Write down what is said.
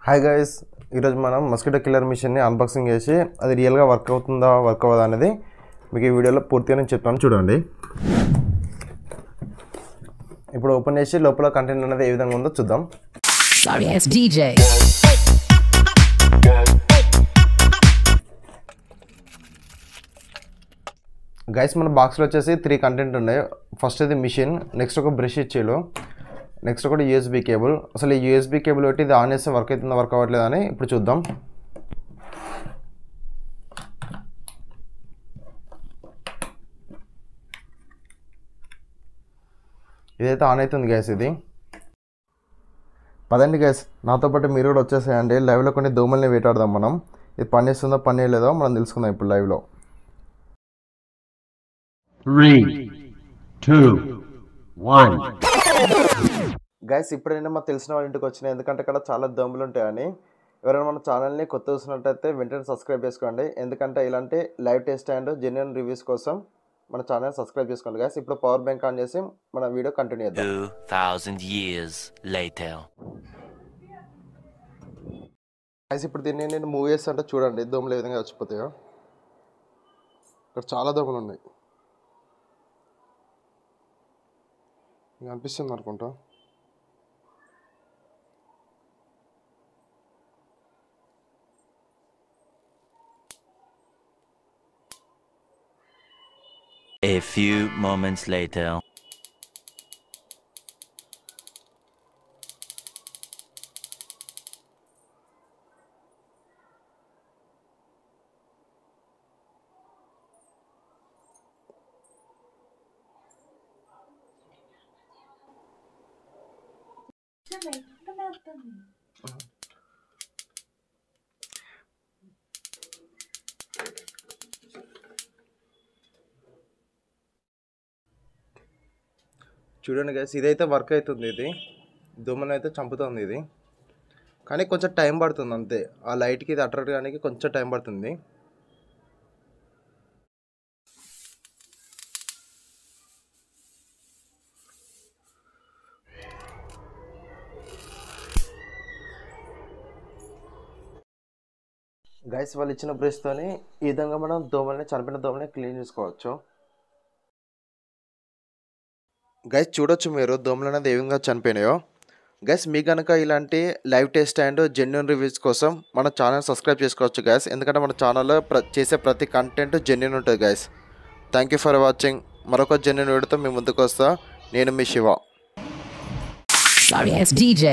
Hi guys, ఈరోజు మనం mosquito killer మిషన్ని అన్బాక్సింగ్ చేసి అది రియల్గా వర్క్ అవుతుందా వర్క్ అవ్వదా అనేది మీకు ఈ వీడియోలో పూర్తిగా నేను చెప్తాను. చూడండి. ఇప్పుడు ఓపెన్ చేసి లోపల కంటెంట్ అనేది ఏ విధంగా ఉందో చూద్దాం. గైస్, మన బాక్స్లో వచ్చేసి 3 కంటెంట్ ఉన్నాయి. ఫస్ట్ ఇది మిషన్, నెక్స్ట్ ఒక బ్రష్ ఇచ్చేలు, నెక్స్ట్ ఒకటి యూఎస్బీ కేబుల్. అసలు ఈ యూఎస్బీ కేబుల్ పెట్టి ఇది ఆన్ చేస్తే వర్క్ అవుతుందా వర్క్ అవ్వట్లేదా అని ఇప్పుడు చూద్దాం. ఇదైతే ఆన్ అవుతుంది గ్యాస్. ఇది పదండి గ్యాస్, నాతో పాటు మీరు కూడా వచ్చేసాయండి. లైవ్లో కొన్ని దోమల్ని వేటాడదాం మనం. ఇది పని చేస్తుందో పని చేయలేదో మనం తెలుసుకుందాం ఇప్పుడు లైవ్లో. 3, 2, 1. గైస్, ఇప్పుడైనా మాకు తెలిసిన వాళ్ళ ఇంటికి వచ్చినాయి, ఎందుకంటే ఇక్కడ చాలా దోమలు ఉంటాయని. ఎవరైనా మన ఛానల్ని కొత్త చూసినట్టయితే వెంటనే సబ్స్క్రైబ్ చేసుకోండి, ఎందుకంటే ఇలాంటి live test and genuine reviews కోసం మన ఛానల్ సబ్స్క్రైబ్ చేసుకోండి గైస్. ఇప్పుడు పవర్ బ్యాంక్ ఆన్ చేసి మన వీడియో కంటిన్యూ చేద్దాం. 2000 years later. గైస్, ఇప్పుడు దీన్ని నేను మూవ్ చేస్తుంటే చూడండి దోమలు ఏ విధంగా చచ్చిపోతాయో. ఇక్కడ చాలా దోమలు ఉన్నాయి, మీకు అనిపిస్తుంది అనుకుంటా. A few moments later. చూడండి గైస్, ఇదైతే వర్క్ అవుతుంది. ఇది దోమను అయితే చంపుతుంది ఇది, కానీ కొంచెం టైం పడుతుంది అంతే. ఆ లైట్కి ఇది అట్రాక్ట్ కావడానికి కొంచెం టైం పడుతుంది. గైస్, వాళ్ళు ఇచ్చిన బ్రష్తోని ఈ విధంగా మనం చనిపోయిన దోమల్ని క్లీన్ చేసుకోవచ్చు. గైస్, చూడొచ్చు మీరు దోమలు అనేది ఏ విధంగా చనిపోయినాయో. గైస్, మీ కనుక ఇలాంటి live test and genuine reviews కోసం మన ఛానల్ సబ్స్క్రైబ్ చేసుకోవచ్చు గైస్, ఎందుకంటే మన ఛానల్లో చేసే ప్రతి కంటెంట్ జెన్యున్ ఉంటుంది guys. Thank you for watching. మరొక జెన్యున్ వీడియోతో మీ ముందుకు వస్తా. నేను మీ శివ. Sorry, it's DJ.